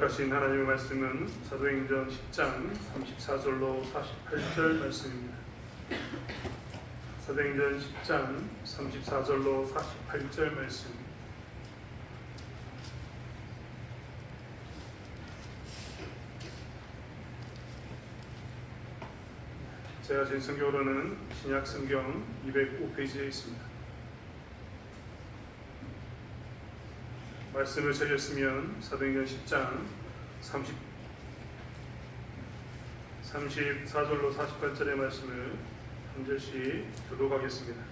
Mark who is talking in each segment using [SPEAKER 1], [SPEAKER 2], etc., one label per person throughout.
[SPEAKER 1] 허락하신 하나님의 말씀은 사도행전 10장 34절로 48절 말씀입니다. 사도행전 10장 34절로 48절 말씀. 제가 제 성경으로는 신약 성경 205페이지에 있습니다. 말씀을 찾으셨으면 사도행전 10장 34절로 48절의 말씀을 한 절씩 교독하겠습니다.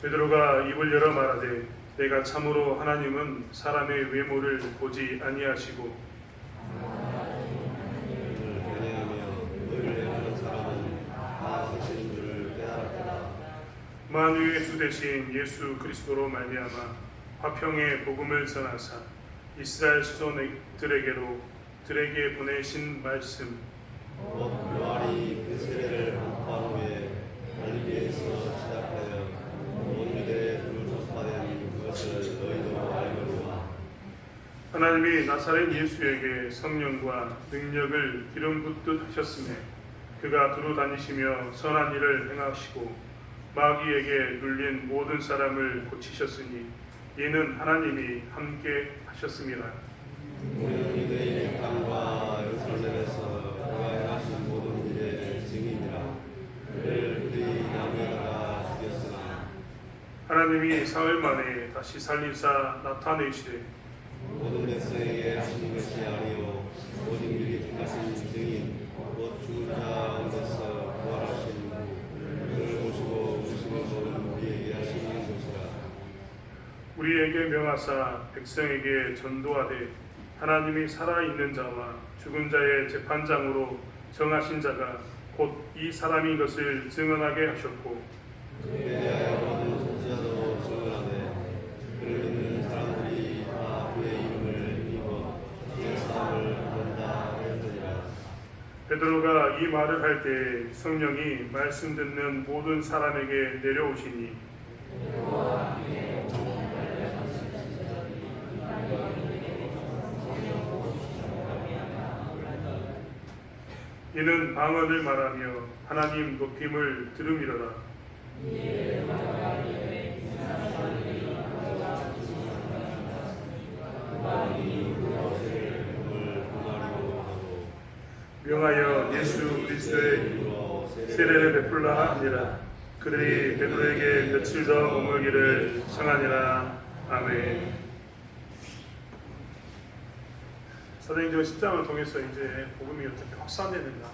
[SPEAKER 1] 베드로가 입을 열어 말하되 내가 참으로 하나님은 사람의 외모를 보지 아니하시고 만유의 주 되신 예수 그리스도로 말미암아 화평의 복음을 전하사 이스라엘 수도들에게 보내신 말씀
[SPEAKER 2] 요한이 그 세례를 한판 후에 갈릴리에서 시작하여 온 유대에 전파된 그것을 너희도 알거니와
[SPEAKER 1] 하나님이 나사렛 예수에게 성령과 능력을 기름 붓듯 하셨으며 그가 두루 다니시며 선한 일을 행하시고 마귀에게 눌린 모든 사람을 고치셨으니 이는 하나님이 함께 하셨습니다.
[SPEAKER 2] 우리는 유대인의 땅과 예루살렘에서 그가 행하신 모든 일의 증인이라. 그를 그들이 나무에다가 죽였으나
[SPEAKER 1] 하나님이 사흘 만에 다시 살리사 나타내시되
[SPEAKER 2] 모든 백성에게 하신 것이 아니요 모든 일이 행하신 증인 곧 죽은 자 가운데서 부활하신 그를 보시고 우시는 모든 우리에게 하시는 것이라.
[SPEAKER 1] 우리에게 명하사 백성에게 전도하되 하나님이 살아있는 자와 죽은 자의 재판장으로 정하신 자가 곧 이 사람인 것을 증언하게 하셨고
[SPEAKER 2] 그에 대하여 모든 선지자도 증언하되 그를 믿는 사람들이 다 그의 이름을 힘입어 그 사람을 받는다 하였느니라.
[SPEAKER 1] 베드로가 이 말을 할 때 성령이 말씀 듣는 모든 사람에게 내려오시니 이는 방언을 말하며 하나님 높임을 들음이로라. 명하여 예수 그리스도의 이름으로 세례를 베풀라 하니라. 그들이 베드로에게 며칠 더 머물기를 청하니라. 아멘. 사도행전 10장을 통해서 이제 복음이 어떻게 확산되는가,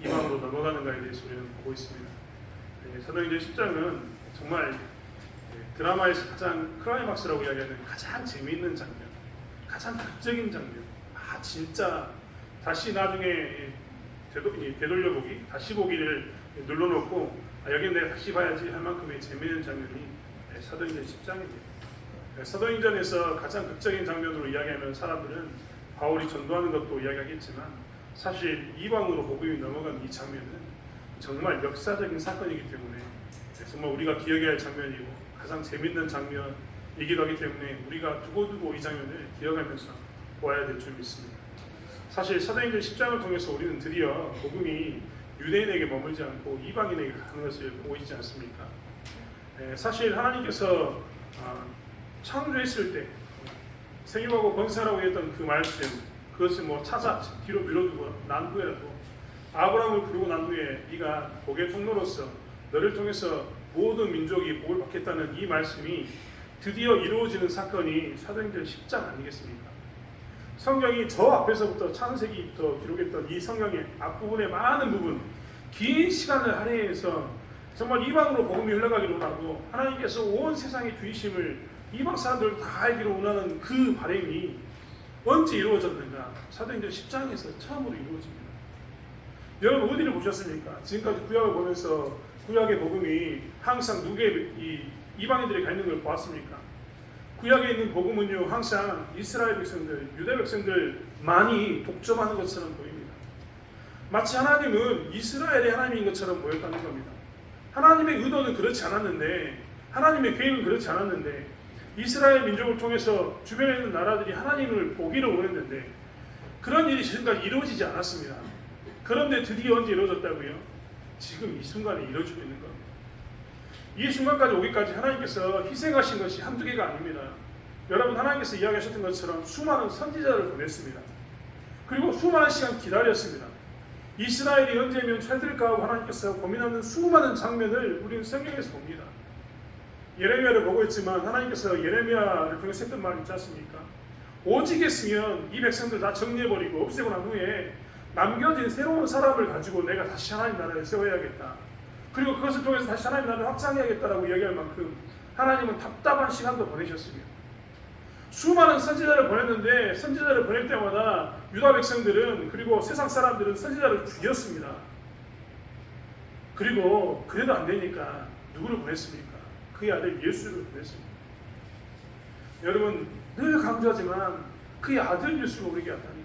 [SPEAKER 1] 이방으로 넘어가는가에 대해서 우리는 보고 있습니다. 사도행전 10장은 정말 드라마에서 가장 클라이막스라고 이야기하는 가장 재미있는 장면, 가장 극적인 장면. 진짜 다시 나중에 되돌려보기, 다시 보기를 눌러놓고 여긴 내가 다시 봐야지 할 만큼의 재미있는 장면이 사도행전 10장입니다. 사도행전에서 가장 극적인 장면으로 이야기하면 사람들은 바울이 전도하는 것도 이야기하겠지만 사실 이방으로 복음이 넘어간 이 장면은 정말 역사적인 사건이기 때문에 정말 우리가 기억해야 할 장면이고 가장 재밌는 장면이기도 하기 때문에 우리가 두고두고 이 장면을 기억하면서 보아야 될 줄 믿습니다. 사실 사도행전 10장을 통해서 우리는 드디어 복음이 유대인에게 머물지 않고 이방인에게 가는 것을 보고 있지 않습니까? 사실 하나님께서 창조했을 때 생육하고 번성하라고 했던 그 말씀, 그것을 찾아 뒤로 밀어두고 난 후에라도 아브라함을 부르고 난 후에 네가 복의 통로로서 너를 통해서 모든 민족이 복을 받겠다는 이 말씀이 드디어 이루어지는 사건이 사도행전 10장 아니겠습니까? 성경이 저 앞에서부터 창세기부터 기록했던 이 성경의 앞부분의 많은 부분, 긴 시간을 할애해서 정말 이방으로 복음이 흘러가기로 하고 하나님께서 온 세상의 주이심을 이방 사람들 다 알기로 원하는 그 바람이 언제 이루어졌는가? 사도행전 10장에서 처음으로 이루어집니다. 여러분 어디를 보셨습니까? 지금까지 구약을 보면서 구약의 복음이 항상 누구의 이방인들이 가 있는 걸 보았습니까? 구약에 있는 복음은요 항상 이스라엘 백성들, 유대 백성들만이 독점하는 것처럼 보입니다. 마치 하나님은 이스라엘의 하나님인 것처럼 보였다는 겁니다. 하나님의 의도는 그렇지 않았는데, 하나님의 계획은 그렇지 않았는데 이스라엘 민족을 통해서 주변에 있는 나라들이 하나님을 보기를 원했는데 그런 일이 지금까지 이루어지지 않았습니다. 그런데 드디어 언제 이루어졌다고요? 지금 이 순간에 이루어지고 있는 겁니다. 이 순간까지 오기까지 하나님께서 희생하신 것이 한두 개가 아닙니다. 여러분, 하나님께서 이야기하셨던 것처럼 수많은 선지자를 보냈습니다. 그리고 수많은 시간 기다렸습니다. 이스라엘이 언제면 철들까 하고 하나님께서 고민하는 수많은 장면을 우리는 성경에서 봅니다. 예레미야를 보고 있지만 하나님께서 예레미야를 통해서 했던 말이 있지 않습니까? 오직 했으면 이 백성들 다 정리해버리고 없애고 난 후에 남겨진 새로운 사람을 가지고 내가 다시 하나님 나라를 세워야겠다. 그리고 그것을 통해서 다시 하나님 나라를 확장해야겠다라고 이야기할 만큼 하나님은 답답한 시간도 보내셨습니다. 수많은 선지자를 보냈는데 선지자를 보낼 때마다 유다 백성들은 그리고 세상 사람들은 선지자를 죽였습니다. 그리고 그래도 안 되니까 누구를 보냈습니까? 그의 아들 예수를 보냈습니다. 여러분, 늘 강조하지만 그의 아들 예수가 우리에게 왔다니까요.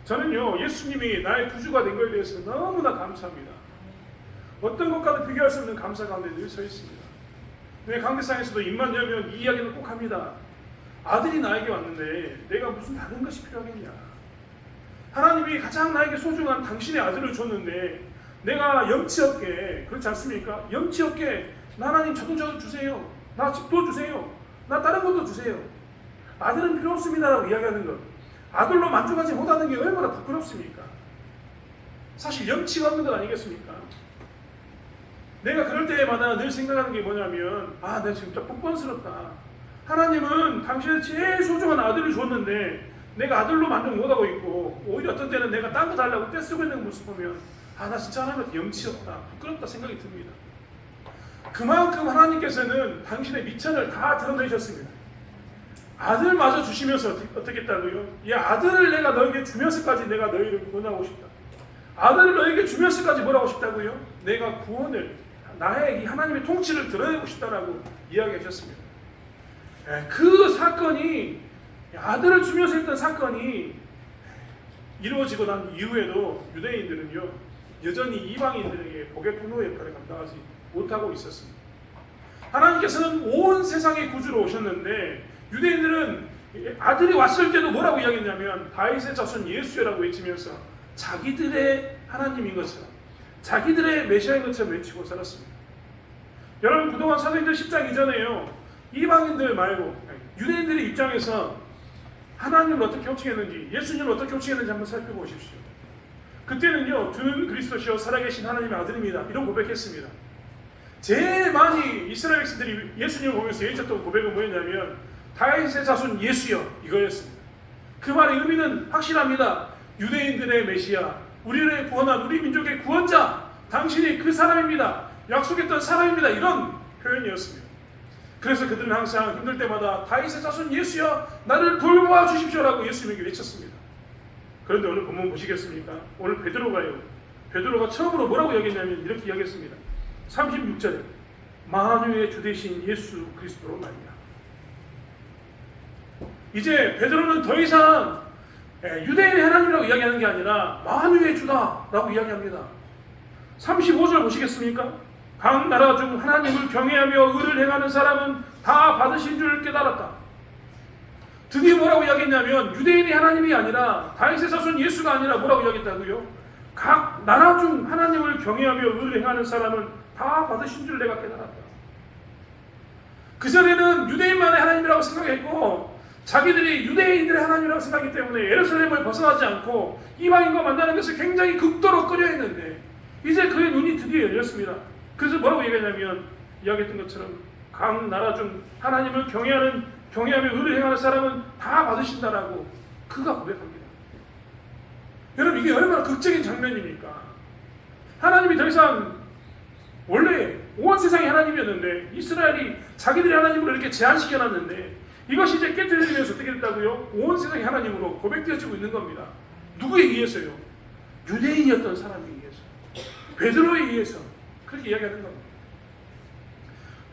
[SPEAKER 1] 저는요, 예수님이 나의 구주가 된 것에 대해서 너무나 감사합니다. 어떤 것과도 비교할 수 없는 감사 가운데 늘 서 있습니다. 내 강대상에서도 입만 열면 이 이야기는 꼭 합니다. 아들이 나에게 왔는데 내가 무슨 다른 것이 필요하겠냐. 하나님이 가장 나에게 소중한 당신의 아들을 줬는데 내가 염치 없게, 그렇지 않습니까? 염치 없게 하나님 저도 주세요. 나 집도 주세요. 나 다른 것도 주세요. 아들은 필요 없습니다라고 이야기하는 것, 아들로 만족하지 못하는 게 얼마나 부끄럽습니까? 사실 염치가 없는 것 아니겠습니까? 내가 그럴 때마다 늘 생각하는 게 뭐냐면, 내가 진짜 뻔뻔스럽다. 하나님은 당신의 제일 소중한 아들을 줬는데 내가 아들로 만족 못하고 있고, 오히려 어떤 때는 내가 딴 거 달라고 떼쓰고 있는 모습 보면 나 진짜 하나님한테 염치 없다, 부끄럽다 생각이 듭니다. 그만큼 하나님께서는 당신의 미천을 다 드러내셨습니다. 아들마저 주시면서 어떻게 했다고요? 이 아들을 내가 너에게 주면서까지 내가 너희를 구원하고 싶다. 아들을 너에게 주면서까지 뭐라고 싶다고요? 내가 구원을, 나의 이 하나님의 통치를 드러내고 싶다라고 이야기하셨습니다. 그 사건이, 아들을 주면서 했던 사건이 이루어지고 난 이후에도 유대인들은요, 여전히 이방인들에게 복의 통로의 역할을 감당하지 못하고 있었습니다. 하나님께서는 온 세상의 구주로 오셨는데 유대인들은 아들이 왔을 때도 뭐라고 이야기했냐면 다윗의 자손 예수라고 외치면서 자기들의 하나님인 것처럼, 자기들의 메시아인 것처럼 외치고 살았습니다. 여러분, 그동안 사도행전 10장 이전에요, 이방인들 말고 유대인들의 입장에서 하나님을 어떻게 호칭했는지, 예수님을 어떻게 호칭했는지 한번 살펴보십시오. 그때는요, 주는 그리스도시요 살아계신 하나님의 아들입니다, 이런 고백했습니다. 제일 많이 이스라엘 백성들이 예수님을 보면서 외쳤던 고백은 뭐였냐면 다윗의 자손 예수여, 이거였습니다. 그 말의 의미는 확실합니다. 유대인들의 메시아, 우리를 구원한 우리 민족의 구원자, 당신이 그 사람입니다, 약속했던 사람입니다, 이런 표현이었습니다. 그래서 그들은 항상 힘들 때마다 다윗의 자손 예수여 나를 돌보아 주십시오라고 예수님에게 외쳤습니다. 그런데 오늘 본문 보시겠습니까? 오늘 베드로가요, 베드로가 처음으로 뭐라고 이야기했냐면 이렇게 이야기했습니다. 36절에 만유의 주 되신 예수 그리스도로 말이야. 이제 베드로는 더 이상 유대인의 하나님이라고 이야기하는 게 아니라 만유의 주다라고 이야기합니다. 35절 보시겠습니까? 각 나라 중 하나님을 경외하며 의를 행하는 사람은 다 받으신 줄 깨달았다. 드디어 뭐라고 이야기했냐면 유대인이 하나님이 아니라 다윗의 자손 예수가 아니라 뭐라고 이야기했다고요? 각 나라 중 하나님을 경외하며 의를 행하는 사람은 다 받으신 줄 내가 깨달았다. 그전에는 유대인만의 하나님이라고 생각했고 자기들이 유대인들의 하나님이라고 생각하기 때문에 예루살렘을 벗어나지 않고 이방인과 만나는 것을 굉장히 극도로 꺼려했는데 이제 그의 눈이 드디어 열렸습니다. 그래서 뭐라고 얘기하냐면 이야기했던 것처럼 각 나라 중 하나님을 경외하며 의를 행하는 사람은 다 받으신다라고 그가 고백합니다. 여러분, 이게 얼마나 극적인 장면입니까? 하나님이 더 이상 원래 온 세상이 하나님이었는데 이스라엘이 자기들의 하나님으로 이렇게 제한시켜놨는데 이것이 이제 깨트려지면서 어떻게 됐다고요? 온 세상이 하나님으로 고백되어지고 있는 겁니다. 누구에 의해서요? 유대인이었던 사람에 의해서, 베드로에 의해서 그렇게 이야기하는 겁니다.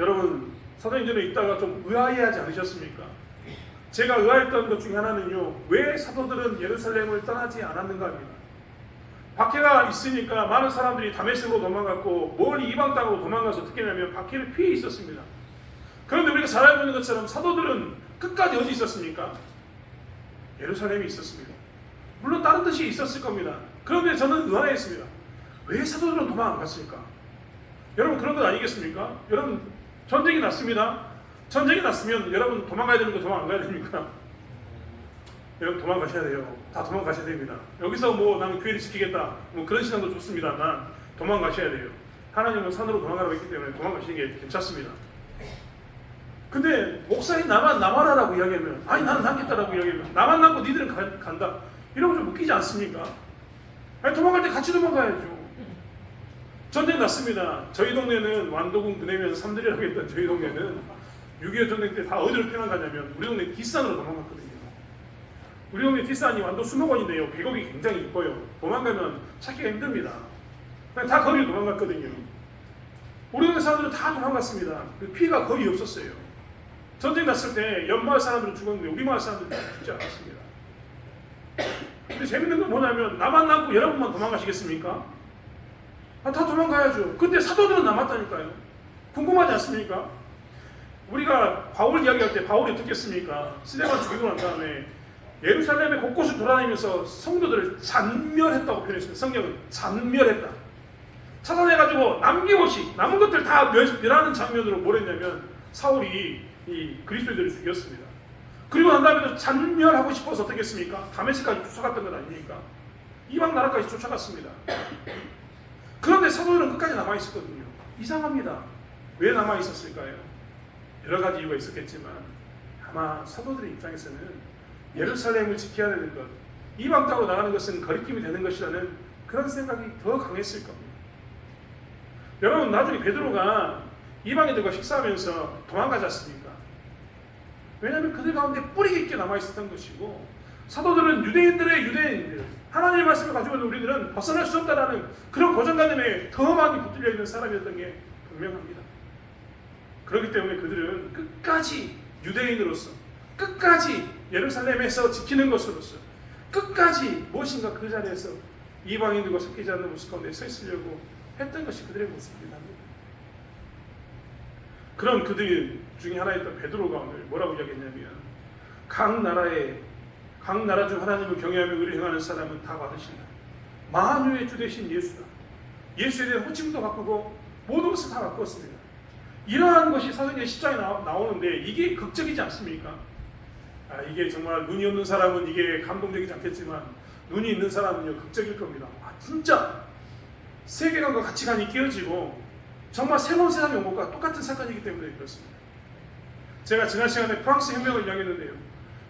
[SPEAKER 1] 여러분, 사도행전에 있다가 좀 의아해하지 않으셨습니까? 제가 의아했던 것 중에 하나는요, 왜 사도들은 예루살렘을 떠나지 않았는가 합니다. 박해가 있으니까 많은 사람들이 다메섹으로 도망갔고 멀리 이방 땅으로 도망가서 어떻게 하냐면 박해를 피해 있었습니다. 그런데 우리가 잘 알고 있는 것처럼 사도들은 끝까지 어디 있었습니까? 예루살렘에 있었습니다. 물론 다른 뜻이 있었을 겁니다. 그런데 저는 의아했습니다. 왜 사도들은 도망 안 갔을까? 여러분 그런 것 아니겠습니까? 여러분 전쟁이 났습니다. 전쟁이 났으면 여러분 도망가야 되는 거 도망 안 가야 됩니까? 여러분 도망가셔야 돼요. 다 도망가셔야 됩니다. 여기서 뭐 나는 교회를 지키겠다 뭐 그런 신앙도 좋습니다만 도망가셔야 돼요. 하나님은 산으로 도망가라고 했기 때문에 도망가시는 게 괜찮습니다. 근데 목사님 나만 남아라라고 이야기하면 아니 나는 남겠다라고 이야기하면 나만 남고 니들은 간다 이런 거 좀 웃기지 않습니까? 아니 도망갈 때 같이 도망가야죠. 전쟁 났습니다. 저희 동네는 완도군 근해면 삼들이라고 했던 저희 동네는 6.25 전쟁 때 다 어디로 피난가냐면 우리 동네 뒷산으로 도망갔거든요. 우리 동네 뒷산이 완도 수목원인데요. 계곡이 굉장히 이뻐요. 도망가면 찾기가 힘듭니다. 그냥 다 거리로 도망갔거든요. 우리 동네 사람들은 다 도망갔습니다. 피해가 거의 없었어요. 전쟁 났을 때 옆마을 사람들은 죽었는데 우리 마을 사람들은 죽지 않았습니다. 근데 재밌는 건 뭐냐면 나만 남고 여러분만 도망가시겠습니까? 다 도망가야죠. 근데 사도들은 남았다니까요. 궁금하지 않습니까? 우리가 바울 이야기할 때 바울이 어떻게 했습니까? 스데반 죽이고 난 다음에 예루살렘의 곳곳을 돌아다니면서 성도들을 잔멸했다고 표현했습니다. 성경은 잔멸했다. 찾아내가지고 남김없이 남은 것들 다 멸하는 장면으로 뭘 했냐면 사울이 이 그리스도인들을 죽였습니다. 그리고 난 다음에도 잔멸하고 싶어서 어떻게 했습니까? 다메섹까지 쫓아갔던 것 아닙니까? 이방 나라까지 쫓아갔습니다. 그런데 사도들은 끝까지 남아있었거든요. 이상합니다. 왜 남아있었을까요? 여러 가지 이유가 있었겠지만 아마 사도들의 입장에서는 예루살렘을 지켜야 되는 것, 이방 땅으로 나가는 것은 거리낌이 되는 것이라는 그런 생각이 더 강했을 겁니다. 여러분 나중에 베드로가 이방인들과 식사하면서 도망가지 않습니까? 왜냐하면 그들 가운데 뿌리 깊게 남아있었던 것이고 사도들은 유대인들 하나님의 말씀을 가지고 있는 우리들은 벗어날 수 없다라는 그런 고정관념에 더 많이 붙들려 있는 사람이었던 게 분명합니다. 그렇기 때문에 그들은 끝까지 유대인으로서 끝까지 예루살렘에서 지키는 것으로서 끝까지 무엇인가 그 자리에서 이방인들과 섞이지 않는 모습 가운데 서 있으려고 했던 것이 그들의 모습입니다. 그런 그들 중에 하나였던 베드로가 오늘 뭐라고 이야기했냐면 각 나라 중 하나님을 경외하며 의를 행하는 사람은 다 받으신다. 만유의 주 되신 예수다. 예수에 대한 호칭도 바꾸고 모든 것을 다 바꾸었습니다. 이러한 것이 사도행전 10장에 나오는데 이게 극적이지 않습니까? 이게 정말 눈이 없는 사람은 이게 감동적이지 않겠지만 눈이 있는 사람은요 극적일 겁니다. 진짜 세계관과 가치관이 깨어지고 정말 새로운 세상이 온 것과 똑같은 사건이기 때문에 그렇습니다. 제가 지난 시간에 프랑스 혁명을 이야기했는데요.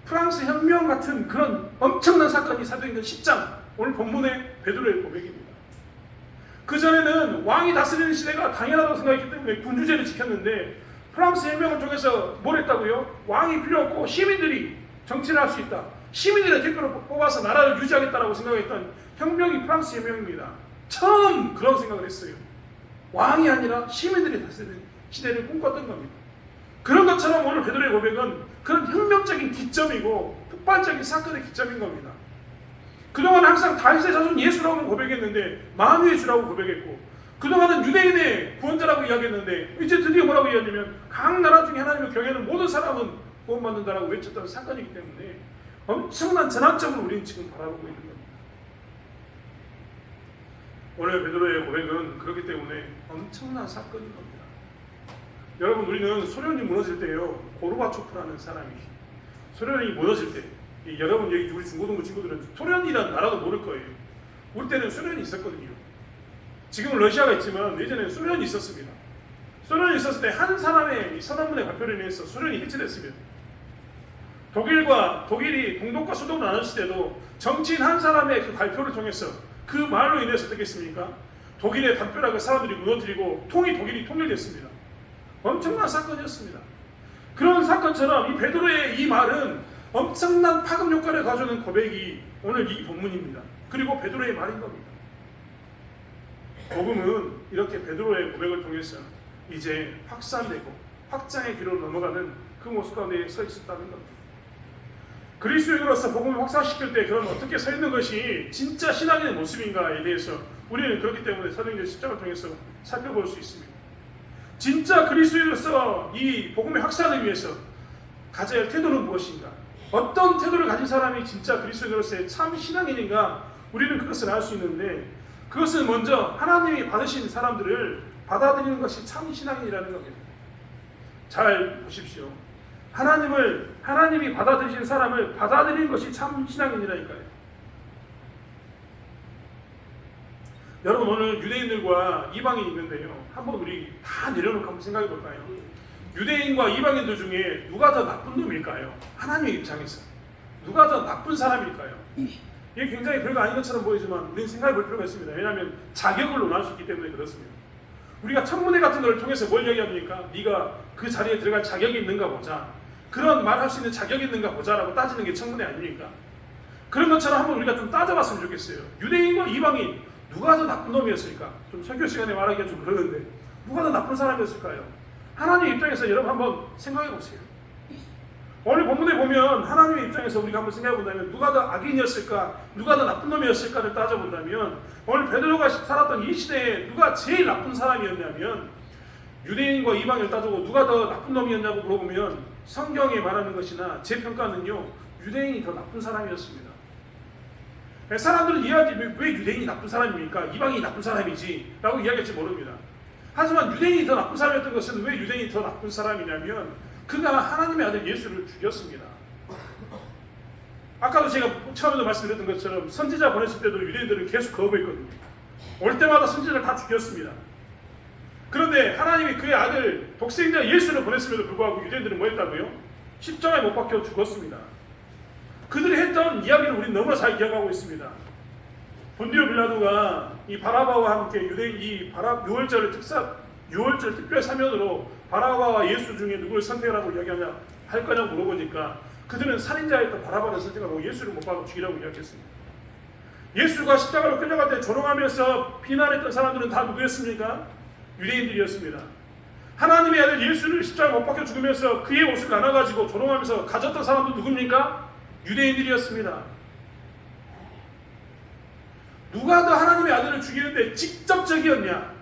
[SPEAKER 1] 프랑스 혁명 같은 그런 엄청난 사건이 사도행전 10장 오늘 본문의 베드로의 고백입니다. 그전에는 왕이 다스리는 시대가 당연하다고 생각했기 때문에 군주제를 지켰는데 프랑스 혁명을 통해서 뭘 했다고요? 왕이 필요 없고 시민들이 정치를 할 수 있다. 시민들의 대표로 뽑아서 나라를 유지하겠다라고 생각했던 혁명이 프랑스 혁명입니다. 처음 그런 생각을 했어요. 왕이 아니라 시민들이 다스리는 시대를 꿈꿨던 겁니다. 그런 것처럼 오늘 베드로의 고백은 그런 혁명적인 기점이고 폭발적인 사건의 기점인 겁니다. 그동안 항상 다윗의 자손 예수라고 고백했는데 만유의 주라고 고백했고 그동안은 유대인의 구원자라고 이야기했는데 이제 드디어 뭐라고 이야기하면 각 나라 중에 하나님을 경외하는 모든 사람은 구원받는다라고 외쳤던 사건이기 때문에 엄청난 전환점을 우리는 지금 바라보고 있는 겁니다. 오늘 베드로의 고백은 그렇기 때문에 엄청난 사건인 겁니다. 여러분 우리는 소련이 무너질 때요 고르바초프라는 사람이 소련이 무너질 때 여러분 여기 우리 중고등부 친구들은 소련이라는 나라도 모를 거예요. 우리 때는 소련이 있었거든요. 지금은 러시아가 있지만 예전에는 소련이 있었습니다. 소련이 있었을 때 한 사람의 선언문의 발표를 인해서 소련이 해체됐습니다. 독일이 동독과 서독으로 나눴을 때도 정치인 한 사람의 그 발표를 통해서 그 말로 인해서 어떻게 했습니까? 독일의 담벼락을 사람들이 무너뜨리고 독일이 통일됐습니다. 엄청난 사건이었습니다. 그런 사건처럼 이 베드로의 이 말은 엄청난 파급 효과를 가져오는 고백이 오늘 이 본문입니다. 그리고 베드로의 말인 겁니다. 복음은 이렇게 베드로의 고백을 통해서 이제 확산되고 확장의 길로 넘어가는 그 모습 가운데 서 있었다는 겁니다. 그리스도인으로서 복음을 확산시킬 때 그럼 어떻게 서 있는 것이 진짜 신앙인의 모습인가에 대해서 우리는 그렇기 때문에 사도행전 10장을 통해서 살펴볼 수 있습니다. 진짜 그리스도인으로서 이 복음의 확산을 위해서 가져야 할 태도는 무엇인가? 어떤 태도를 가진 사람이 진짜 그리스도인으로서의 참 신앙인인가? 우리는 그것을 알 수 있는데, 그것은 먼저 하나님이 받으신 사람들을 받아들이는 것이 참 신앙인이라는 겁니다. 잘 보십시오. 하나님이 받아들이신 사람을 받아들이는 것이 참 신앙인이라니까요. 여러분, 오늘 유대인들과 이방인이 있는데요, 한번 우리 다 내려놓고 한번 생각해 볼까요? 유대인과 이방인들 중에 누가 더 나쁜 놈일까요? 하나님의 입장에서 누가 더 나쁜 사람일까요? 이게 굉장히 별거 아닌 것처럼 보이지만 우리는 생각해 볼 필요가 있습니다. 왜냐하면 자격을 논할 수 있기 때문에 그렇습니다. 우리가 청문회 같은 걸 통해서 뭘 얘기합니까? 네가 그 자리에 들어갈 자격이 있는가 보자, 그런 말할 수 있는 자격이 있는가 보자라고 따지는 게 청문회 아닙니까? 그런 것처럼 한번 우리가 좀 따져봤으면 좋겠어요. 유대인과 이방인 누가 더 나쁜 놈이었을까? 좀 설교 시간에 말하기가 좀 그러는데 누가 더 나쁜 사람이었을까요? 하나님 입장에서 여러분 한번 생각해 보세요. 오늘 본문에 보면 하나님의 입장에서 우리가 한번 생각해 본다면 누가 더 악인이었을까, 누가 더 나쁜 놈이었을까를 따져본다면 오늘 베드로가 살았던 이 시대에 누가 제일 나쁜 사람이었냐면, 유대인과 이방인을 따지고 누가 더 나쁜 놈이었냐고 물어보면 성경에 말하는 것이나 제 평가는요, 유대인이 더 나쁜 사람이었습니다. 사람들은 이해하지, 왜 유대인이 나쁜 사람입니까? 이방인이 나쁜 사람이지 라고 이야기할지 모릅니다. 하지만 유대인이 더 나쁜 사람이었던 것은 왜 유대인이 더 나쁜 사람이냐면 그가 하나님의 아들 예수를 죽였습니다. 아까도 제가 처음에도 말씀드렸던 것처럼 선지자 보냈을 때도 유대인들은 계속 거부했거든요. 올 때마다 선지자를 다 죽였습니다. 그런데 하나님이 그의 아들 독생자 예수를 보냈음에도 불구하고 유대인들은 뭐 했다고요? 십자가에 못 박혀 죽었습니다. 그들이 했던 이야기를 우리는 너무나 잘 기억하고 있습니다. 본디오 빌라도가 이 바라바와 함께 유대인 이 6월절 특별 사면으로 바라바와 예수 중에 누구를 선택하라고 이야기하냐 할 거냐고 물어보니까 그들은 살인자였던 바라바를 선택하고 예수를 못 박아 죽이라고 이야기했습니다. 예수가 십자가로 끌려갈 때 조롱하면서 비난했던 사람들은 다 누구였습니까? 유대인들이었습니다. 하나님의 아들 예수를 십자가에 못 박혀 죽으면서 그의 옷을 나눠가지고 조롱하면서 가졌던 사람도 누굽니까? 유대인들이었습니다. 누가 더 하나님의 아들을 죽이는데 직접적이었냐?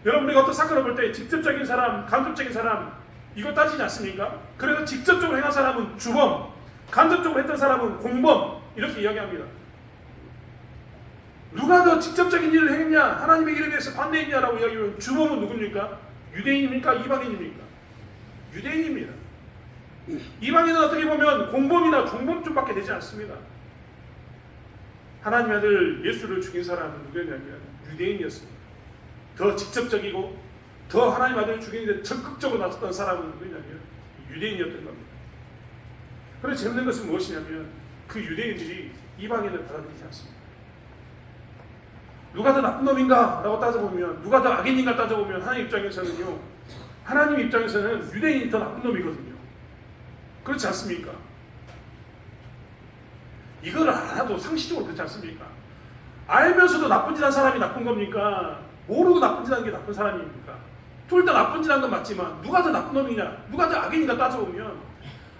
[SPEAKER 1] 여러분, 우리가 어떤 사건을 볼 때 직접적인 사람, 간접적인 사람 이거 따지지 않습니까? 그래서 직접적으로 행한 사람은 주범, 간접적으로 했던 사람은 공범 이렇게 이야기합니다. 누가 더 직접적인 일을 했냐, 하나님의 일에 대해서 반대했냐라고 이야기하면 주범은 누굽니까? 유대인입니까? 이방인입니까? 유대인입니다. 이방인은 어떻게 보면 공범이나 종범쯤밖에 되지 않습니다. 하나님의 아들 예수를 죽인 사람은 누구였냐면 유대인이었습니다. 더 직접적이고 더 하나님의 아들을 죽이는데 적극적으로 나섰던 사람은 누구냐면 유대인이었던 겁니다. 그런데 재밌는 것은 무엇이냐면 그 유대인들이 이방인을 받아들이지 않습니다. 누가 더 나쁜 놈인가? 라고 따져보면, 누가 더 악인인가 따져보면 하나님 입장에서는요, 하나님 입장에서는 유대인이 더 나쁜 놈이거든요. 그렇지 않습니까? 이걸 알아도 상식적으로 그렇지 않습니까? 알면서도 나쁜 짓 한 사람이 나쁜 겁니까? 모르고 나쁜 짓 한 게 나쁜 사람입니까? 둘 다 나쁜 짓 한 건 맞지만 누가 더 나쁜 놈이냐, 누가 더 악인인가 따져보면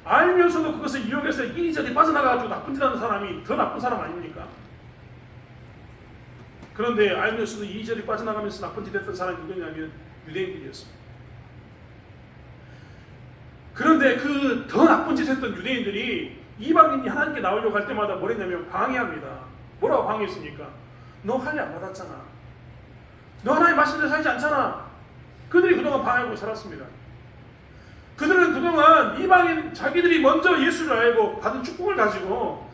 [SPEAKER 1] 알면서도 그것을 이용해서 이리저리 빠져나가가지고 나쁜 짓 하는 사람이 더 나쁜 사람 아닙니까? 그런데 알면서도 이리저리 빠져나가면서 나쁜 짓 했던 사람이 누구냐면 유대인들이었습니다. 그런데 그 더 나쁜 짓 했던 유대인들이 이방인이 하나님께 나오려고 할 때마다 뭘 했냐면 방해합니다. 뭐라고 방해했습니까? 너 할례 안 받았잖아. 너 하나님 말씀대로 살지 않잖아. 그들이 그동안 방해하고 살았습니다. 그들은 그동안 이방인, 자기들이 먼저 예수를 알고 받은 축복을 가지고,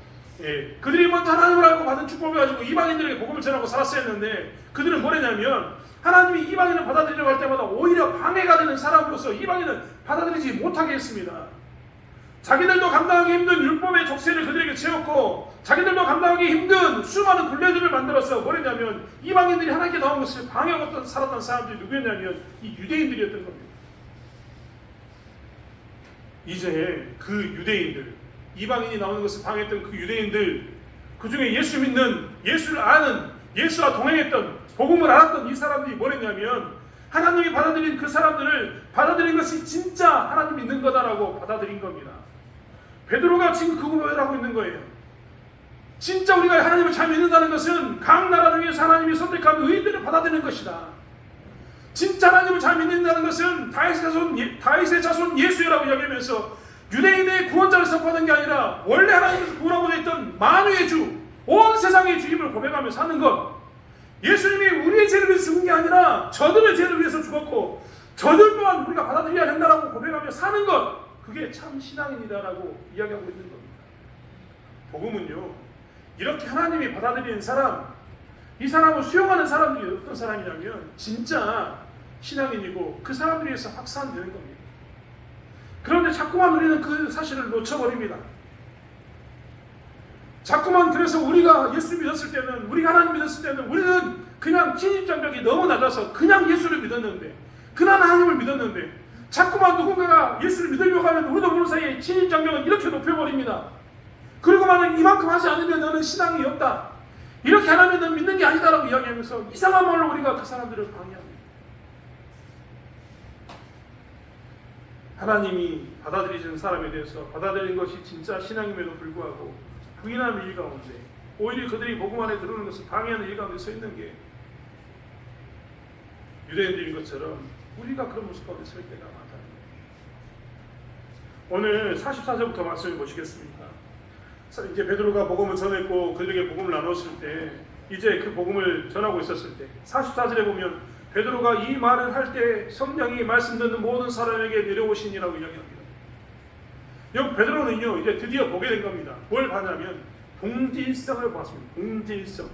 [SPEAKER 1] 그들이 먼저 하나님을 알고 받은 축복을 가지고 이방인들에게 복음을 전하고 살았어야 했는데, 그들은 뭐랬냐면 하나님이 이방인을 받아들이려고 할 때마다 오히려 방해가 되는 사람으로서 이방인을 받아들이지 못하게 했습니다. 자기들도 감당하기 힘든 율법의 족쇄를 그들에게 채웠고, 자기들도 감당하기 힘든 수많은 굴레들을 만들어서 뭐랬냐면 이방인들이 하나님께 나온 것을 방해하고 살았던 사람들이 누구였냐면 이 유대인들이었던 겁니다. 이제 그 유대인들, 이방인이 나오는 것을 방해했던 그 유대인들, 그 중에 예수 믿는, 예수를 아는, 예수와 동행했던, 복음을 알았던 이 사람들이 뭐랬냐면 하나님이 받아들인 그 사람들을 받아들인 것이 진짜 하나님 믿는 거다라고 받아들인 겁니다. 베드로가 지금 그 고백을 하고 있는 거예요. 진짜 우리가 하나님을 잘 믿는다는 것은 각 나라 중에서 하나님이 선택한 의인들을 받아들이는 것이다. 진짜 하나님을 잘 믿는다는 것은 다윗의 자손 예수라고 이야기하면서 유대인의 구원자를 선포하는 게 아니라 원래 하나님께서 구원하고자 했던 만유의 주, 온 세상의 주임을 고백하며 사는 것. 예수님이 우리의 죄를 위해서 죽은 게 아니라 저들의 죄를 위해서 죽었고 저들 또한 우리가 받아들여야 된다라고 고백하며 사는 것. 그게 참 신앙입니다라고 이야기하고 있는 겁니다. 복음은요, 이렇게 하나님이 받아들이는 사람, 이 사람을 수용하는 사람들이 어떤 사람이냐면 진짜 신앙인이고 그 사람들에 의해서 확산되는 겁니다. 그런데 자꾸만 우리는 그 사실을 놓쳐버립니다. 자꾸만 그래서 우리가 예수 믿었을 때는, 우리가 하나님 믿었을 때는 우리는 그냥 진입장벽이 너무 낮아서 그냥 예수를 믿었는데, 그냥 하나님을 믿었는데, 자꾸만 누군가가 예수를 믿으려고 하면 우리도 모르는 사이에 진입장벽은 이렇게 높여버립니다. 그리고 만약 이만큼 하지 않으면 너는 신앙이 없다, 이렇게 안 하면 너는 믿는 게 아니다라고 이야기하면서 이상한 말로 우리가 그 사람들을 방해합니다. 하나님이 받아들이시는 사람에 대해서 받아들이는 것이 진짜 신앙임에도 불구하고 부인하는 일 가운데, 오히려 그들이 복음 안에 들어오는 것을 방해하는 일 가운데 서 있는 게 유대인들인 것처럼 우리가 그런 모습 가운데 설 때가 많다는 거예요. 오늘 44절부터 말씀을 보시겠습니다. 이제 베드로가 복음을 전했고 그들에게 복음을 나눴을 때, 이제 그 복음을 전하고 있었을 때 44절에 보면 베드로가 이 말을 할 때 성령이 말씀 듣는 모든 사람에게 내려오시니라고 이야기합니다. 여기 베드로는요, 이제 드디어 보게 된 겁니다. 뭘 봤냐면 동질성을 봤습니다. 동질성.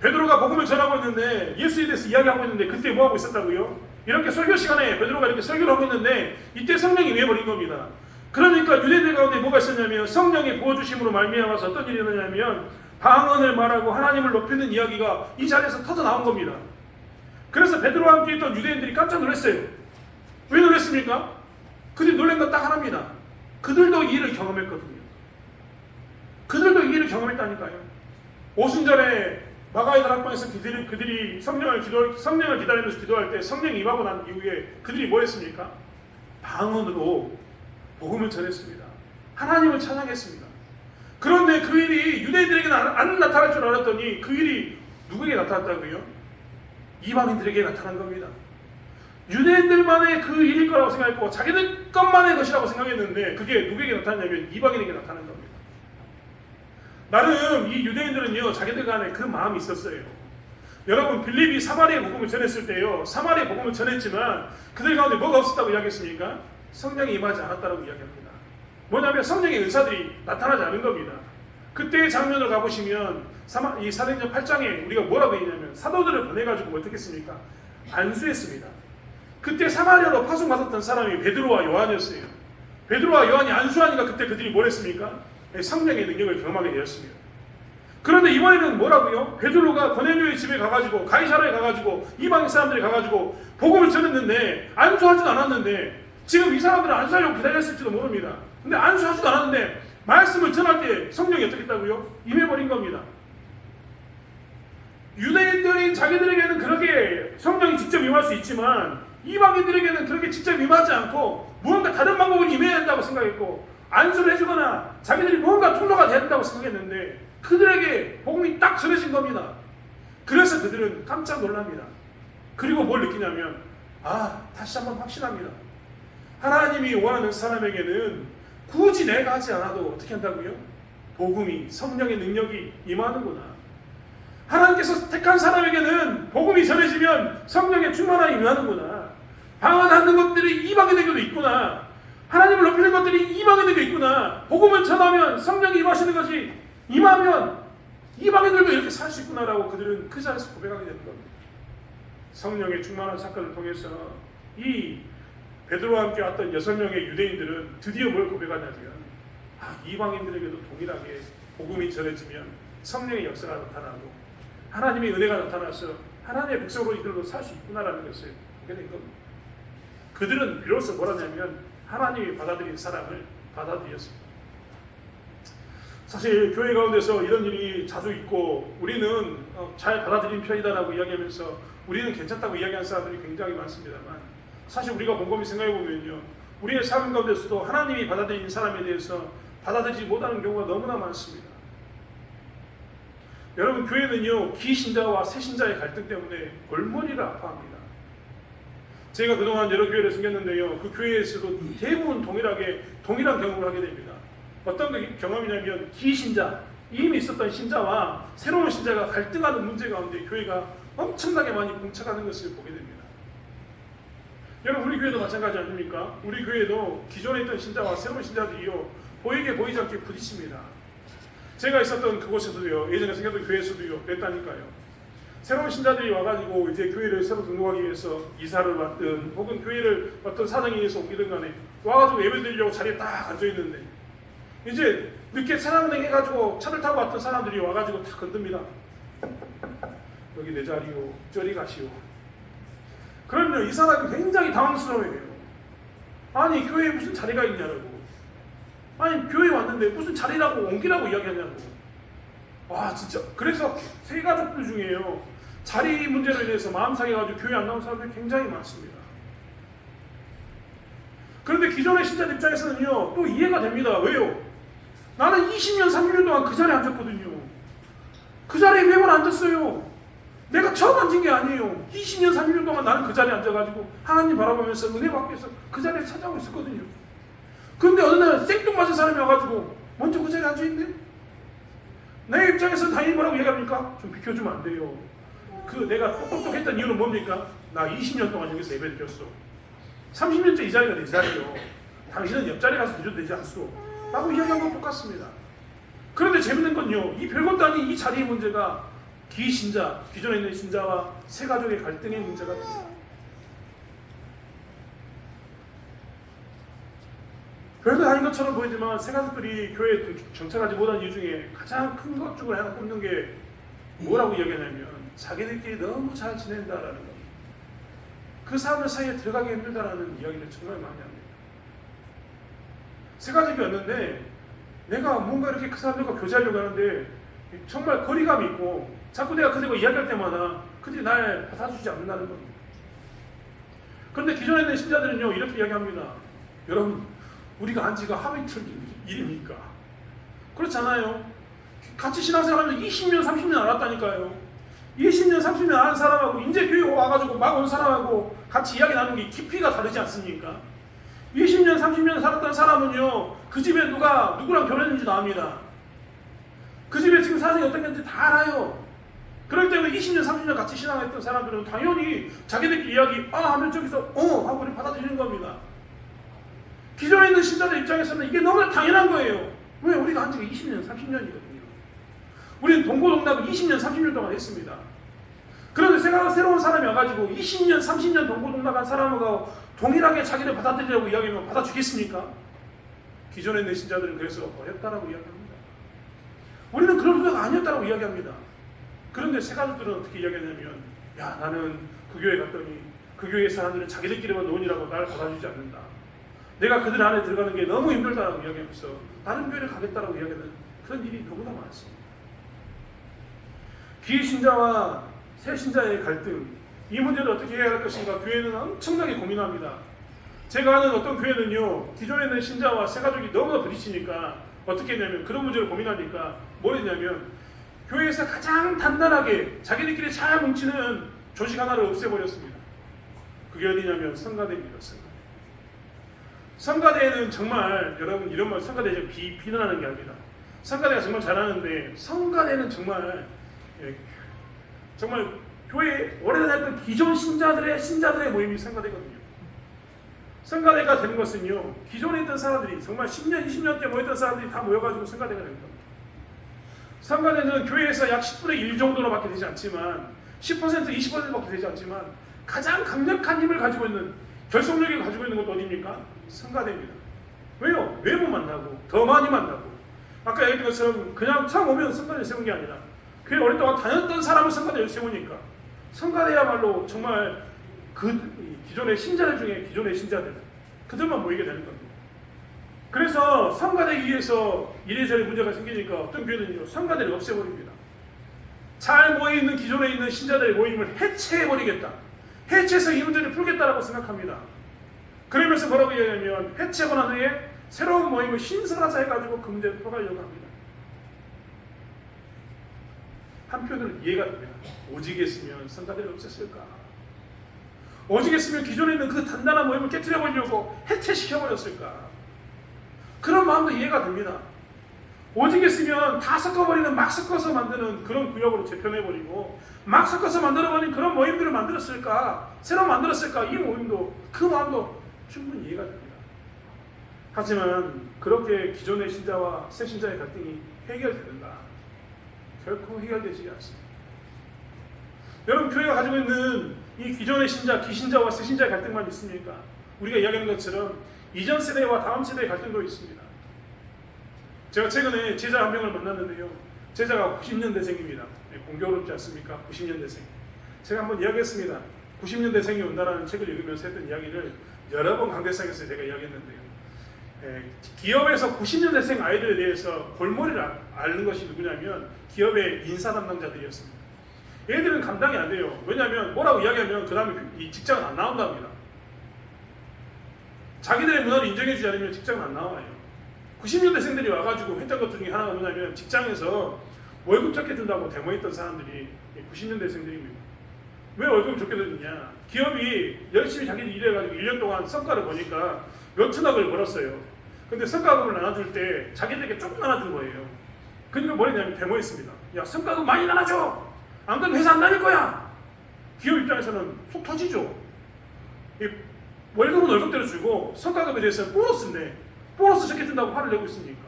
[SPEAKER 1] 베드로가 복음을 전하고 있는데, 예수에 대해서 이야기하고 있는데, 그때 뭐 하고 있었다고요? 이렇게 설교 시간에 베드로가 이렇게 설교를 하고 있는데 이때 성령이 임해버린 겁니다. 그러니까 유대인들 가운데 뭐가 있었냐면 성령의 부어주심으로 말미암아서 어떤 일이 일어나냐면 방언을 말하고 하나님을 높이는 이야기가 이 자리에서 터져 나온 겁니다. 그래서 베드로와 함께 있던 유대인들이 깜짝 놀랐어요. 왜 놀랐습니까? 그들이 놀란 건 딱 하나입니다. 그들도 이 일을 경험했거든요. 그들도 이 일을 경험했다니까요. 오순절에 마가의 다락방에서 그들이 성령을 기다리면서 기도할 때 성령이 임하고 난 이후에 그들이 뭐 했습니까? 방언으로 복음을 전했습니다. 하나님을 찬양했습니다. 그런데 그 일이 유대인들에게는 안 나타날 줄 알았더니 그 일이 누구에게 나타났다고요? 이방인들에게 나타난 겁니다. 유대인들만의 그 일일 거라고 생각했고 자기들 것만의 것이라고 생각했는데 그게 누구에게 나타났냐면 이방인에게 나타난 겁니다. 나름 이 유대인들은요, 자기들 간에 그 마음이 있었어요. 여러분, 빌립이 사마리아 복음을 전했을 때요, 사마리아 복음을 전했지만 그들 가운데 뭐가 없었다고 이야기했습니까? 성령이 임하지 않았다고 이야기합니다. 뭐냐면 성령의 은사들이 나타나지 않은 겁니다. 그때의 장면을 가보시면 이 사도행전 8장에 우리가 뭐라고 했냐면 사도들을 보내가지고 어떻게 했습니까? 안수했습니다. 그때 사마리아로 파송받았던 사람이 베드로와 요한이었어요. 베드로와 요한이 안수하니까 그때 그들이 뭘 했습니까? 성령의 능력을 경험하게 되었습니다. 그런데 이번에는 뭐라고요? 베드로가 고넬료의 집에 가가지고 가이사라에 가가지고 이방인 사람들이 가가지고 복음을 전했는데 안수하지도 않았는데 지금 이 사람들은 안수하려고 기다렸을지도 모릅니다. 근데 안수하지도 않았는데 말씀을 전할 때 성령이 어떻게 했다고요? 임해버린 겁니다. 유대인들인 자기들에게는 그렇게 성령이 직접 임할 수 있지만 이방인들에게는 그렇게 직접 임하지 않고 무언가 다른 방법을 임해야 된다고 생각했고 안수를 해주거나 자기들이 뭔가 통로가 돼야 된다고 생각했는데 그들에게 복음이 딱 전해진 겁니다. 그래서 그들은 깜짝 놀랍니다. 그리고 뭘 느끼냐면 다시 한번 확신합니다. 하나님이 원하는 사람에게는 굳이 내가 하지 않아도 어떻게 한다고요? 복음이, 성령의 능력이 임하는구나. 하나님께서 택한 사람에게는 복음이 전해지면 성령의 충만함이 임하는구나. 방언하는 것들이 이방인에게도 있구나. 하나님을 높이는 것들이 이방인에게도 있구나. 복음을 전하면 성령이 임하시는 것이 임하면 이방인들도 이렇게 살 수 있구나라고 그들은 그 자리에서 고백하게 되는 겁니다. 성령의 충만한 사건을 통해서 이 베드로와 함께 왔던 6명의 유대인들은 드디어 뭘 고백하냐면 이방인들에게도 동일하게 복음이 전해지면 성령의 역사가 나타나고 하나님의 은혜가 나타나서 하나님의 백성으로 이들도 살 수 있구나라는 것을 보게 된 겁니다. 그들은 비로소 뭐라냐면 하나님이 받아들인 사람을 받아들였습니다. 사실 교회 가운데서 이런 일이 자주 있고 우리는 잘 받아들인 편이다라고 이야기하면서 우리는 괜찮다고 이야기하는 사람들이 굉장히 많습니다만 사실 우리가 곰곰이 생각해보면요, 우리의 삶 가운데서도 하나님이 받아들인 사람에 대해서 받아들이지 못하는 경우가 너무나 많습니다. 여러분, 교회는요 기신자와 새신자의 갈등 때문에 골머리를 아파합니다. 제가 그동안 여러 교회를 섬겼는데요. 그 교회에서도 대부분 동일한 경험을 하게 됩니다. 어떤 경험이냐면 기신자, 이미 있었던 신자와 새로운 신자가 갈등하는 문제 가운데 교회가 엄청나게 많이 봉착하는 것을 보게 됩니다. 여러분 우리 교회도 마찬가지 아닙니까? 우리 교회도 기존에 있던 신자와 새로운 신자들이요 보이게 보이지 않게 부딪힙니다. 제가 있었던 그곳에서도요, 예전에 생겼던 교회에서도요 그랬다니까요. 새로운 신자들이 와가지고 이제 교회를 새로 등록하기 위해서 이사를 왔든 혹은 교회를 어떤 사정에 의해서 옮기든 간에 와가지고 예배 드리려고 자리에 딱 앉아있는데 이제 늦게 차량운행 해가지고 차를 타고 왔던 사람들이 와가지고 다 건듭니다. 여기 내 자리요, 저리 가시오. 그러면 이 사람이 굉장히 당황스러워해요. 아니 교회에 무슨 자리가 있냐고. 아니 교회에 왔는데 무슨 자리라고 옮기라고 이야기하냐고. 와 진짜 그래서 새 가족들 중에요 자리 문제로 인해서 마음 상해가지고 교회 안 나온 사람들이 굉장히 많습니다. 그런데 기존의 신자들 입장에서는요 또 이해가 됩니다. 왜요? 나는 20년 30년 동안 그 자리에 앉았거든요. 그 자리에 매번 앉았어요. 내가 처음 앉은 게 아니에요. 20년 30년 동안 나는 그 자리에 앉아가지고 하나님 바라보면서 은혜 받기 위해서 그 자리에 찾아오고 있었거든요. 그런데 어느 날 생뚱맞은 사람이 와가지고 먼저 그 자리에 앉아있네? 내 입장에서는 당연히 뭐라고 얘기합니까? 좀 비켜주면 안 돼요. 그 내가 똑똑똑했던 이유는 뭡니까? 나 20년 동안 여기서 예배를 드렸어. 30년째 이 자리가 내 자리요. 당신은 옆자리 가서 드려도 되지 않소? 라고 이야기한 건 똑같습니다. 그런데 재밌는 건요. 이 별것도 아닌 이 자리의 문제가 기신자, 기존에 있는 신자와 새 가족의 갈등의 문제가 됩니다. 별도 아닌 것처럼 보이지만 새 가족들이 교회에 정착하지 못한 이유 중에 가장 큰 것 중에 하나 꼽는 게 뭐라고 이야기하냐면 자기들끼리 너무 잘 지낸다라는 겁니다. 그 사람들 사이에 들어가기 힘들다라는 이야기를 정말 많이 합니다. 새 가족이 왔는데 내가 뭔가 이렇게 그 사람들과 교제하려고 하는데 정말 거리감이 있고 자꾸 내가 그들과 이야기할 때마다 그들이 날 받아주지 않는다는 겁니다. 그런데 기존에 있는 신자들은요 이렇게 이야기합니다. 여러분 우리가 안 지가 하루 이틀 일입니까? 그렇지 않아요? 같이 신앙생활하면서 20년 30년 알았다니까요. 20년 30년 아는 사람하고 이제 교회 와가지고 막 온 사람하고 같이 이야기 나누는 게 깊이가 다르지 않습니까? 20년 30년 살았던 사람은요 그 집에 누구랑 결혼했는지도 압니다. 그 집에 지금 사정이 어떤 건지 다 알아요. 그렇기 때문에 20년 30년 같이 신앙했던 사람들은 당연히 자기들끼리 이야기 하면 저기서 하고 우리 받아들이는 겁니다. 기존에 있는 신자들 입장에서는 이게 너무 당연한 거예요. 왜? 우리가 한 지가 20년 30년이거든요. 우리는 동고동락을 20년 30년 동안 했습니다. 그런데 새로운 사람이 와가지고 20년 30년 동고동락한 사람하고 동일하게 자기를 받아들이려고 이야기하면 받아주겠습니까? 기존에 있는 신자들은 그래서 어렵다라고 이야기합니다. 우리는 그런 의도가 아니었다라고 이야기합니다. 그런데 새 가족들은 어떻게 이야기하냐면 야 나는 그 교회 갔더니 그 교회 사람들은 자기들끼리만 논이라고 나를 받아주지 않는다. 내가 그들 안에 들어가는 게 너무 힘들다라고 이야기하면서 다른 교회를 가겠다라고 이야기하는 그런 일이 너무나 많습니다. 기신자와 새 신자의 갈등, 이 문제를 어떻게 해야 할 것인가 교회는 엄청나게 고민합니다. 제가 아는 어떤 교회는요 기존에 있는 신자와 새 가족이 너무나 부딪히니까 어떻게 했냐면 그런 문제를 고민하니까 뭘 했냐면 교회에서 가장 단단하게 자기들끼리 잘 뭉치는 조직 하나를 없애버렸습니다. 그게 어디냐면 성가대입니다. 성가대는 정말 여러분 이런 말 성가대 비난하는 게 아니라 성가대가 정말 잘하는데 성가대는 정말 교회 오래 다녔던 기존 신자들의 모임이 성가대거든요. 성가대가 되는 것은요 기존에 있던 사람들이 정말 10년 20년째 모였던 사람들이 다 모여가지고 성가대가 되는 겁니다. 성가대는 교회에서 약 10분의 1 정도로밖에 되지 않지만 10% 20%밖에 되지 않지만 가장 강력한 힘을 가지고 있는 결속력을 가지고 있는 것도 어디입니까? 성가대입니다. 왜요? 외모 만나고 더 많이 만나고 아까 얘기했던 것처럼 그냥 처음 오면 성가대를 세운 게 아니라 교회 오랫동안 다녔던 사람을 성가대를 세우니까 성가대야말로 정말 그 기존의 신자들 중에 기존의 신자들 그들만 모이게 되는 겁니다. 그래서 성가대기 위해서 이래저래 문제가 생기니까 어떤 교회는요 성가대를 없애버립니다. 잘 모여있는 기존에 있는 신자들의 모임을 해체해버리겠다. 해체해서 이 문제를 풀겠다라고 생각합니다. 그러면서 뭐라고 이야기하면 해체하고 난 후에 새로운 모임을 신설하자 해가지고 그 문제를 풀어가려고 합니다. 한편으로는 이해가 됩니다. 오직 했으면 성가대를 없앴을까? 오직 했으면 기존에 있는 그 단단한 모임을 깨뜨려 버리려고 해체시켜 버렸을까? 그런 마음도 이해가 됩니다. 오직 했으면 다 섞어버리는, 막 섞어서 만드는 그런 구역으로 재편해버리고 막 섞어서 만들어버린 그런 모임들을 만들었을까? 새로 만들었을까? 이 모임도, 그 마음도 충분히 이해가 됩니다. 하지만 그렇게 기존의 신자와 새 신자의 갈등이 해결되는가? 결코 해결되지 않습니다. 여러분, 교회가 가지고 있는 이 기존의 신자, 기신자와 새 신자의 갈등만 있습니까? 우리가 이야기하는 것처럼 이전 세대와 다음 세대의 갈등도 있습니다. 제가 최근에 제자 한 명을 만났는데요. 제자가 90년대생입니다. 공교롭지 않습니까? 90년대생. 제가 한번 이야기했습니다. 90년대생이 온다라는 책을 읽으면서 했던 이야기를 여러 번 강대상에서 제가 이야기했는데요. 기업에서 90년대생 아이들에 대해서 골머리를 앓는 것이 누구냐면 기업의 인사 담당자들이었습니다. 얘들은 감당이 안 돼요. 왜냐하면 뭐라고 이야기하면 그 다음에 이 직장은 안 나온답니다. 자기들의 문화를 인정해주지 않으면 직장은 안 나와요. 90년대생들이 와가지고 했던 것 중에 하나가 뭐냐면 직장에서 월급 적게 준다고 데모했던 사람들이 90년대생들입니다. 왜 월급을 적게 줬냐? 기업이 열심히 자기들이 일해가지고 1년 동안 성과를 보니까 몇천억을 벌었어요. 근데 성과금을 나눠줄 때 자기들에게 조금 나눠준 거예요. 그러니까 뭐랬냐면 데모했습니다. 야, 성과금 많이 나눠줘! 안 그러면 회사 안 다닐 거야! 기업 입장에서는 속 터지죠. 월급은 월급대로 주고 성과금에 대해서는 보너스인데 보너스 적게 준다고 화를 내고 있으니까,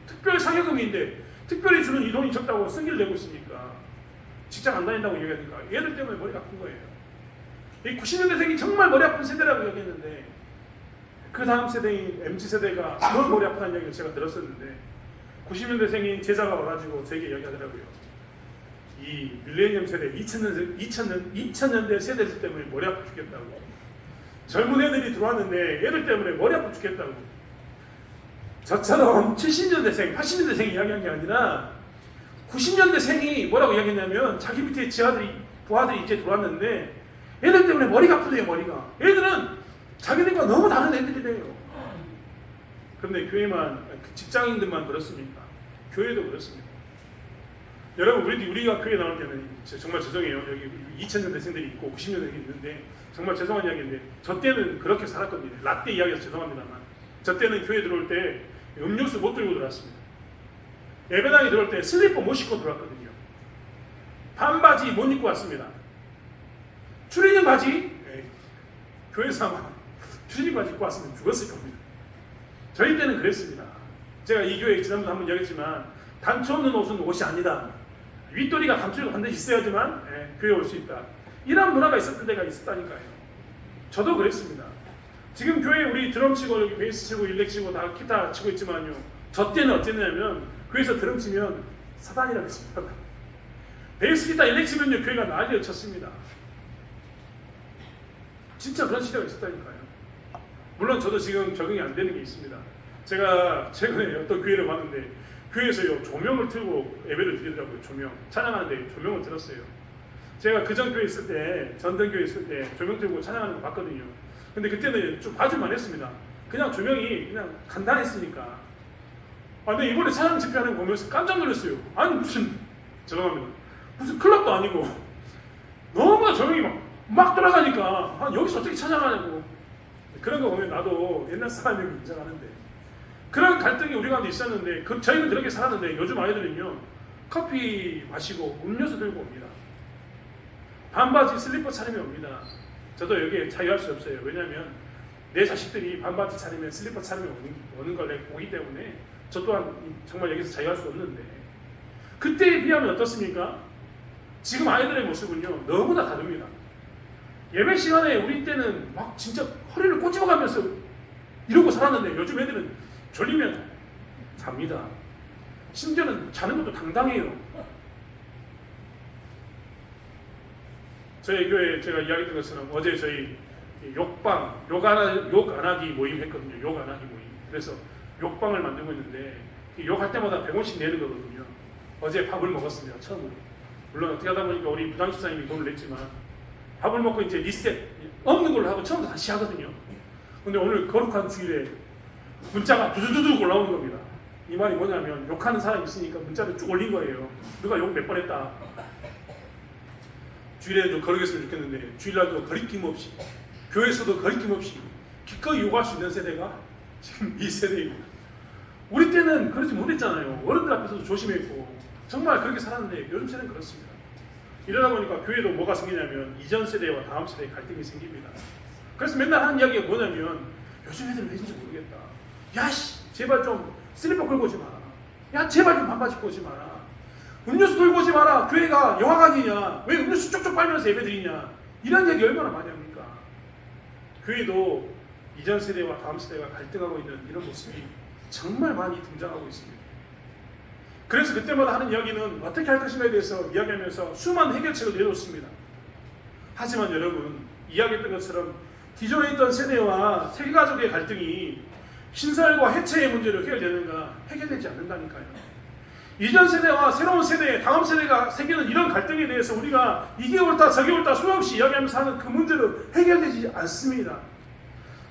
[SPEAKER 1] 특별 상여금인데 특별히 주는 이 돈이 적다고 승기를 내고 있으니까 직장 안 다닌다고 얘기하니까 얘들 때문에 머리가 아픈 거예요. 이 90년대생이 정말 머리 아픈 세대라고 얘기했는데 그 다음 세대인 MZ세대가 더 머리 아프다는 이야기를 제가 들었었는데 90년대생인 제자가 와가지고 제게 이야기하더라고요. 이 밀레니엄 세대, 2000년대 세대들 때문에 머리 아파 죽겠다고. 젊은 애들이 들어왔는데 얘들 때문에 머리 아파 죽겠다고. 저처럼 70년대생, 80년대생이 이야기한 게 아니라 90년대생이 뭐라고 이야기했냐면 자기 밑에 부하들이 이제 들어왔는데 얘들 때문에 머리가 아프대요. 머리가. 얘들은 자기들과 너무 다른 애들이래요. 그런데 교회만, 직장인들만 그렇습니까? 교회도 그렇습니다. 여러분, 우리가 교회 나올 때는 정말 죄송해요. 여기 2000년대생들이 있고 90년대생이 있는데 정말 죄송한 이야기인데 저 때는 그렇게 살았거든요. 라떼 이야기해서 죄송합니다만 저 때는 교회 들어올 때 음료수 못 들고 들어왔습니다. 예배당에 들어올 때 슬리퍼 못 신고 들어왔거든요. 반바지 못 입고 왔습니다. 추리닝 바지? 교회에서 아마 추리닝 바지 입고 왔으면 죽었을 겁니다. 저희 때는 그랬습니다. 제가 이 교회에 지난번에 한번 이야기했지만 단추 없는 옷은 옷이 아니다. 윗도리가 단추가 반드시 있어야지만 교회에 올 수 있다. 이런 문화가 있었던 데가 있었다니까요. 저도 그랬습니다. 지금 교회에 우리 드럼 치고 여기 베이스 치고 일렉 치고 다 기타 치고 있지만요. 저 때는 어땠냐면 교회에서 드럼 치면 사단이라고 했습니다. 베이스 기타 일렉 치면요 교회가 난리를 쳤습니다. 진짜 그런 시대가 있었다니까요. 물론 저도 지금 적응이 안 되는 게 있습니다. 제가 최근에 어떤 교회를 봤는데 교회에서요 조명을 틀고 예배를 드리더라고요. 조명 찬양하는데 조명을 틀었어요. 제가 그전 교회 있을 때, 전등교회 있을 때 조명 틀고 찬양하는 거 봤거든요. 근데 그때는 좀 봐줄만 했습니다. 그냥 조명이 그냥 간단했으니까. 근데 이번에 찬양 집회하는 거 보면서 깜짝 놀랐어요. 아니 무슨, 죄송합니다, 무슨 클럽도 아니고 너무 조명이 막 돌아가니까 여기서 어떻게 찬양하냐고. 그런 거 보면 나도 옛날 사람이 인정하는데 그런 갈등이 우리 가운데 있었는데 저희는 그렇게 살았는데 요즘 아이들은요 커피 마시고 음료수 들고 옵니다. 반바지 슬리퍼 차림에 옵니다. 저도 여기에 자유할 수 없어요. 왜냐하면 내 자식들이 반바지 차림에 슬리퍼 차림에 오는 걸 내가 보기 때문에 저 또한 정말 여기서 자유할 수 없는데 그때에 비하면 어떻습니까? 지금 아이들의 모습은요 너무나 다릅니다. 예배 시간에 우리 때는 막 진짜 허리를 꼬집어가면서 이러고 살았는데 요즘 애들은 졸리면 잡니다. 심지어는 자는 것도 당당해요. 저희 교회 제가 이야기했던 것처럼 어제 저희 욕방, 욕 안 하기 모임 했거든요. 욕 안 하기 모임. 그래서 욕방을 만들고 있는데 욕할 때마다 100원씩 내는 거거든요. 어제 밥을 먹었습니다. 처음으로. 물론 어떻게 하다 보니까 우리 부장집사님이 돈을 냈지만 밥을 먹고 이제 리셋 없는 걸로 하고 처음부터 다시 하거든요. 근데 오늘 거룩한 주일에 문자가 두두두둑 올라오는 겁니다. 이 말이 뭐냐면 욕하는 사람이 있으니까 문자를 쭉 올린 거예요. 누가 욕 몇 번 했다. 주일에도 거르겠으면 좋겠는데 주일날도 거리낌 없이 교회에서도 거리낌없이 기꺼이 요구할 수 있는 세대가 지금 이 세대입니다. 우리 때는 그러지 못했잖아요. 어른들 앞에서도 조심했고 정말 그렇게 살았는데 요즘 세대는 그렇습니다. 이러다 보니까 교회도 뭐가 생기냐면 이전 세대와 다음 세대의 갈등이 생깁니다. 그래서 맨날 하는 이야기가 뭐냐면 요즘 애들은 왜인지 모르겠다. 야씨 제발 좀 슬리퍼 끌고 오지 마라. 야 제발 좀 반바지 입고 오지 마라. 음료수 들고 오지 마라. 교회가 영화관이냐. 왜 음료수 쪽쪽 빨면서 예배 드리냐. 이런 얘기 얼마나 많이 합니까? 교회도 이전 세대와 다음 세대가 갈등하고 있는 이런 모습이 정말 많이 등장하고 있습니다. 그래서 그때마다 하는 이야기는 어떻게 할 것인가에 대해서 이야기하면서 수많은 해결책을 내놓습니다. 하지만 여러분 이야기했던 것처럼 기존에 있던 세대와 세가족의 갈등이 신설과 해체의 문제로 해결되는가? 해결되지 않는다니까요. 이전 세대와 새로운 세대, 다음 세대가 생기는 이런 갈등에 대해서 우리가 이게 옳다 저게 옳다 수없이 이야기하면서 하는 그 문제로 해결되지 않습니다.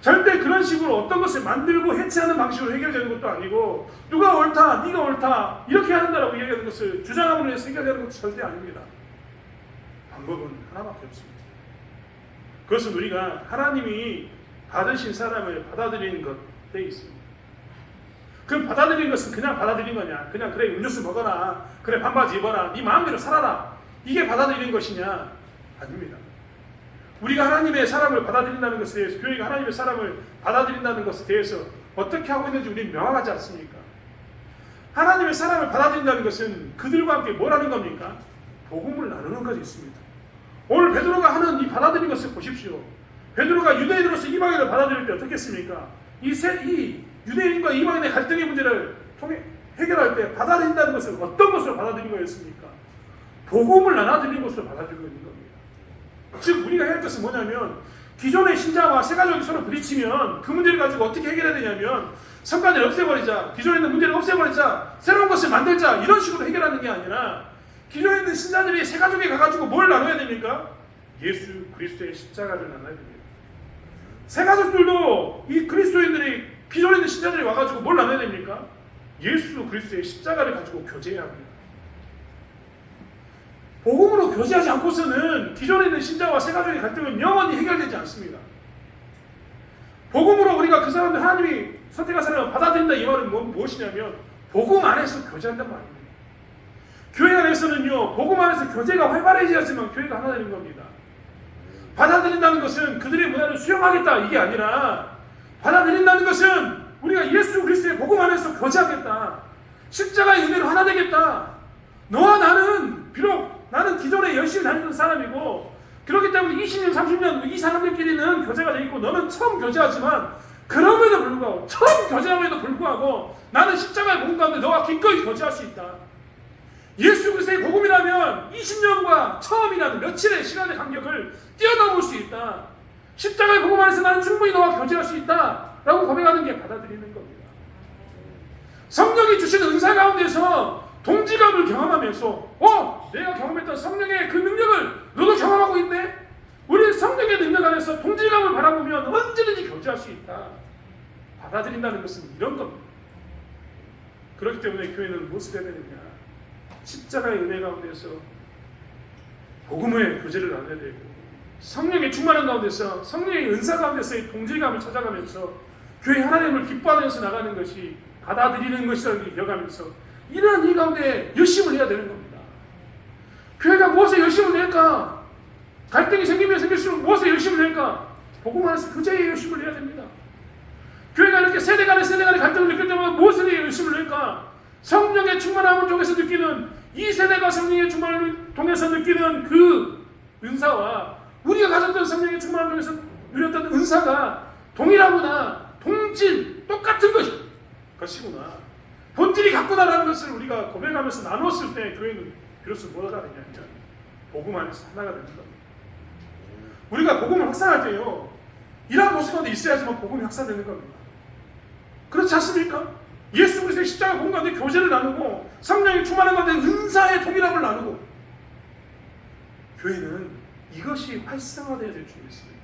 [SPEAKER 1] 절대 그런 식으로 어떤 것을 만들고 해체하는 방식으로 해결되는 것도 아니고 누가 옳다, 네가 옳다 이렇게 한다라고 이야기하는 것을 주장함으로 해서 해결되는 것도 절대 아닙니다. 방법은 하나밖에 없습니다. 그것은 우리가 하나님이 받으신 사람을 받아들이는 것에 있습니다. 그 받아들이는 것은 그냥 받아들이는 거냐, 그냥 그래 음료수 먹어라, 그래 반바지 입어라, 네 마음대로 살아라, 이게 받아들이는 것이냐? 아닙니다. 우리가 하나님의 사람을 받아들인다는 것에 대해서, 교회가 하나님의 사람을 받아들인다는 것에 대해서 어떻게 하고 있는지 우리는 명확하지 않습니까? 하나님의 사람을 받아들인다는 것은 그들과 함께 뭘 하는 겁니까? 복음을 나누는 것이 있습니다. 오늘 베드로가 하는 이 받아들이는 것을 보십시오. 베드로가 유대인으로서 이방인을 받아들일 때 어떻게 했습니까? 이 유대인과 이방인의 갈등의 문제를 통해 해결할 때 받아들인다는 것은 어떤 것으로 받아들인 거였습니까? 복음을 나눠드리는 것으로 받아들이고 있는 겁니다. 즉 우리가 해야 할 것은 뭐냐면 기존의 신자와 새가족이 서로 부딪히면 그 문제를 가지고 어떻게 해결해야 되냐면 성관을 없애버리자, 기존에 있는 문제를 없애버리자, 새로운 것을 만들자 이런 식으로 해결하는 게 아니라 기존에 있는 신자들이 새가족에 가가지고 뭘 나눠야 됩니까? 예수 그리스도의 십자가를 나눠야 됩니다. 새가족들도 이 그리스도인들이 기존에 있는 신자들이 와가지고 뭘 나눠야 됩니까? 예수 그리스도의 십자가를 가지고 교제해야 합니다. 복음으로 교제하지 않고서는 기존에 있는 신자와 새가족의 갈등은 영원히 해결되지 않습니다. 복음으로 우리가 그 사람들 하나님이 선택한 사람을 받아들인다 이 말은 무엇이냐면 복음 안에서 교제한단 말입니다. 교회 안에서는요 복음 안에서 교제가 활발해져야지만 교회가 하나 되는 겁니다. 받아들인다는 것은 그들의 문화를 수용하겠다 이게 아니라 받아들인다는 것은 우리가 예수 그리스도의 복음 안에서 교제하겠다. 십자가의 은혜로 하나 되겠다. 너와 나는 비록 나는 기존에 열심히 다니던 사람이고 그렇기 때문에 20년 30년 이 사람들끼리는 교제가 돼 있고 너는 처음 교제하지만 그럼에도 불구하고 처음 교제함에도 불구하고 나는 십자가의 복음 가운데 너와 기꺼이 교제할 수 있다. 예수 그리스도의 복음이라면 20년과 처음이라는 며칠의 시간의 간격을 뛰어넘을 수 있다. 십자가의 복음 안에서 나는 충분히 너와 교제할 수 있다 라고 고백하는 게 받아들이는 겁니다. 성령이 주시는 은사 가운데서 동지감을 경험하면서 내가 경험했던 성령의 그 능력을 너도 경험하고 있네? 우리 성령의 능력 안에서 동지감을 바라보면 언제든지 교제할 수 있다. 받아들인다는 것은 이런 겁니다. 그렇기 때문에 교회는 무엇을 해야 되느냐? 십자가의 은혜 가운데서 복음의 교제를 나눠야 되고 성령의 충만한 가운데서 성령의 은사 가운데서의 동질감을 찾아가면서 교회 하나님을 기뻐하면서 나가는 것이 받아들이는 것이라는 걸 기억하면서 이러한 이 가운데 열심을 해야 되는 겁니다. 교회가 무엇에 열심을 낼까? 갈등이 생기면 생길수록 무엇에 열심을 낼까? 복음 안에서 교제에 열심을 내야 됩니다. 교회가 이렇게 세대 간의 갈등을 느낄 때마다 무엇에 열심을 낼까? 성령의 충만함을 통해서 느끼는 이 세대가 성령의 충만함을 통해서 느끼는 그 은사와 우리가 가졌던 성령의 충만함을 통해서 누렸던 은사가 동일하구나, 동질, 똑같은 것이구나. 본질이 같구나라는 것을 우리가 고백하면서 나눴을 때 교회는 비로소 뭐가 되냐면 복음 안에서 하나가 되는 겁니다. 우리가 복음을 확산할 때요 이러한 모습 가운데 있어야지만 복음이 확산되는 겁니다. 그렇지 않습니까? 예수 그리스도의 십자가 복음 가운데 교제를 나누고 성령이 충만한 가운데 은사의 동일함을 나누고 교회는 이것이 활성화되어야 될 줄 믿습니다.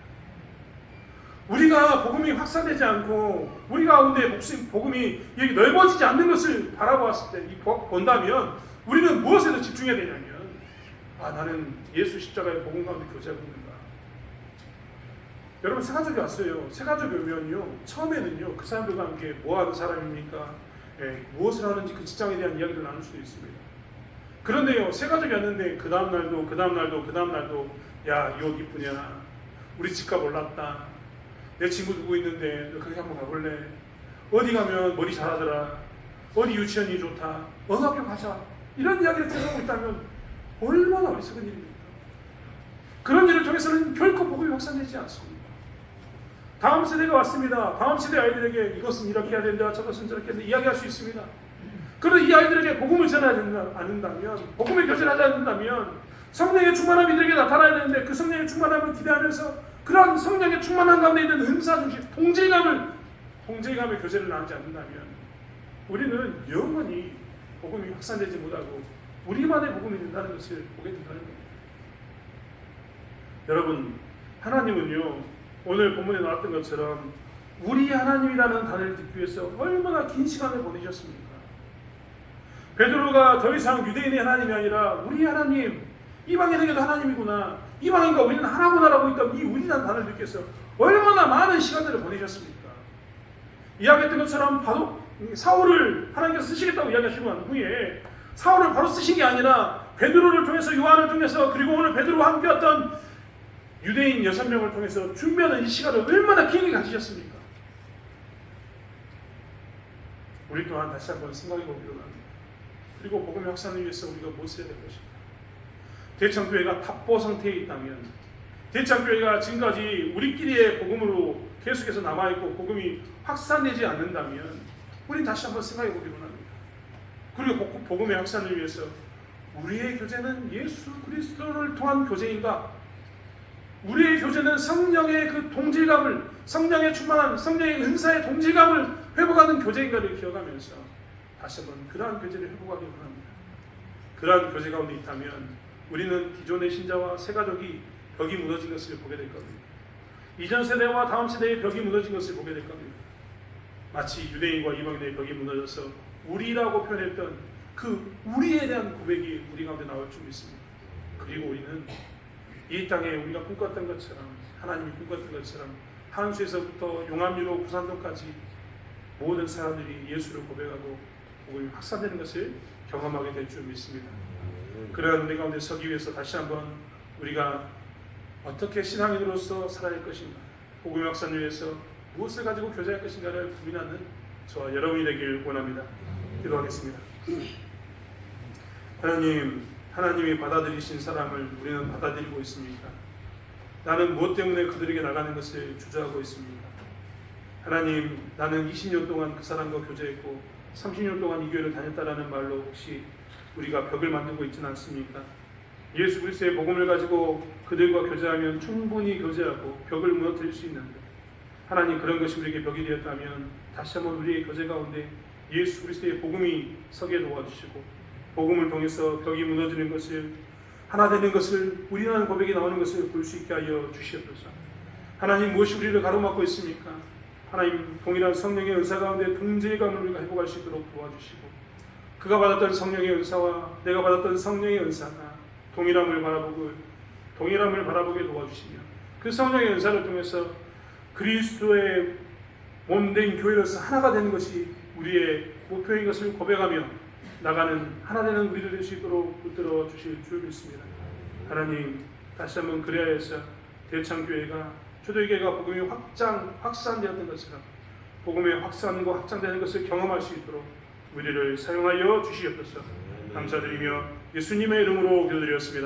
[SPEAKER 1] 우리가 복음이 확산되지 않고 우리 가운데 복음이 여기 넓어지지 않는 것을 바라보았을 때 본다면 우리는 무엇에 더 집중해야 되냐면 나는 예수 십자가의 복음 가운데 교제하고 있는가. 여러분 새가족이 왔어요. 새가족이 오면요, 처음에는요 그 사람들과 함께 뭐 하는 사람입니까? 무엇을 하는지 그 직장에 대한 이야기를 나눌 수도 있습니다. 그런데요, 새가족이 왔는데 그 다음 날도 야, 이 옷 이쁘냐? 우리 집값 올랐다. 내 친구 누구 있는데 너 거기 한번 가볼래? 어디 가면 머리 잘하더라. 어디 유치원이 좋다. 어느 학교 가자. 이런 이야기를 들어오고 있다면 얼마나 어리석은 일입니까? 그런 일을 통해서는 결코 복음이 확산되지 않습니다. 다음 세대가 왔습니다. 다음 세대 아이들에게 이것은 이렇게 해야 된다, 저것은 저렇게 해야 된다 이야기할 수 있습니다. 그런데 이 아이들에게 복음을 전하지 않는다면, 복음의 교제를 하지 않는다면 성령의 충만함이 이들에게 나타나야 되는데 그 성령의 충만함을 기대하면서 그런 성령의 충만함 가운데 있는 은사 중심, 동질감의 교제를 나누지 않는다면 우리는 영원히 복음이 확산되지 못하고 우리만의 복음이 된다는 것을 보게 된다는 겁니다. 여러분, 하나님은요, 오늘 본문에 나왔던 것처럼 우리 하나님이라는 단어를 듣기 위해서 얼마나 긴 시간을 보내셨습니까? 베드로가 더 이상 유대인의 하나님이 아니라 우리 하나님, 이방인에게도 하나님이구나, 이방인과 우리는 하나구나라고 있던 이 우리라는 단어를 듣기 위해서 얼마나 많은 시간들을 보내셨습니까? 이야기했던 것처럼 바로 사울을 하나님께서 쓰시겠다고 이야기하시고 난 후에 사울을 바로 쓰신 게 아니라 베드로를 통해서, 요한을 통해서, 그리고 오늘 베드로와 함께 왔던 유대인 6명을 통해서 준비하는 이 시간을 얼마나 길게 가지셨습니까? 우리 또한 다시 한번 생각해 보기로 합니다. 그리고 복음의 확산을 위해서 우리가 무엇을 해야 될 것인가? 대창교회가 답보 상태에 있다면, 대창교회가 지금까지 우리끼리의 복음으로 계속해서 남아있고 복음이 확산되지 않는다면 우리는 다시 한번 생각해 보기로 합니다. 그리고 복음의 확산을 위해서 우리의 교제는 예수 그리스도를 통한 교제인가? 우리의 교제는 성령의 그 동질감을, 성령의 충만함, 성령의 은사의 동질감을 회복하는 교제인가를 기억하면서 다시 한번 그러한 교제를 회복하기 원합니다. 그러한 교제 가운데 있다면 우리는 기존의 신자와 새가족이 벽이 무너진 것을 보게 될 겁니다. 이전 세대와 다음 세대의 벽이 무너진 것을 보게 될 겁니다. 마치 유대인과 이방인의 벽이 무너져서 우리라고 표현했던 그 우리에 대한 고백이 우리 가운데 나올 줄 믿습니다. 그리고 우리는 이 땅에 우리가 꿈꿨던 것처럼, 하나님이 꿈꿨던 것처럼 한수에서부터 용암리로 부산동까지 모든 사람들이 예수를 고백하고 복음이 확산되는 것을 경험하게 될 줄 믿습니다. 그러한 우리 가운데 서기 위해서 다시 한번 우리가 어떻게 신앙인으로서 살아야 할 것인가, 복음의 확산을 위해서 무엇을 가지고 교제할 것인가를 고민하는 저와 여러분이 되길 원합니다. 기도하겠습니다. 하나님이 받아들이신 사람을 우리는 받아들이고 있습니까? 나는 무엇 때문에 그들에게 나가는 것을 주저하고 있습니까? 하나님, 나는 20년 동안 그 사람과 교제했고 30년 동안 이 교회를 다녔다라는 말로 혹시 우리가 벽을 만들고 있지는 않습니까? 예수 그리스도의 복음을 가지고 그들과 교제하면 충분히 교제하고 벽을 무너뜨릴 수 있는데, 하나님, 그런 것이 우리에게 벽이 되었다면 다시 한번 우리의 교제 가운데 예수 그리스도의 복음이 서게 도와주시고 복음을 통해서 벽이 무너지는 것을, 하나 되는 것을, 우리라는 고백이 나오는 것을 볼 수 있게 하여 주시옵소서. 하나님, 무엇이 우리를 가로막고 있습니까? 하나님, 동일한 성령의 은사 가운데 동질감을 우리가 회복할 수 있도록 도와주시고, 그가 받았던 성령의 은사와 내가 받았던 성령의 은사가 동일함을 바라보게 도와주시며, 그 성령의 은사를 통해서 그리스도의 몸된 교회로서 하나가 되는 것이 우리의 목표인 것을 고백하며 나가는 하나 되는 우리들 될 수 있도록 붙들어 주실 줄 믿습니다. 하나님, 다시 한번 그래야 해서 대창교회가, 초대교회가 복음이 확산되었던 것처럼 복음의 확산과 확장되는 것을 경험할 수 있도록 우리를 사용하여 주시옵소서. 감사드리며 예수님의 이름으로 기도드렸습니다.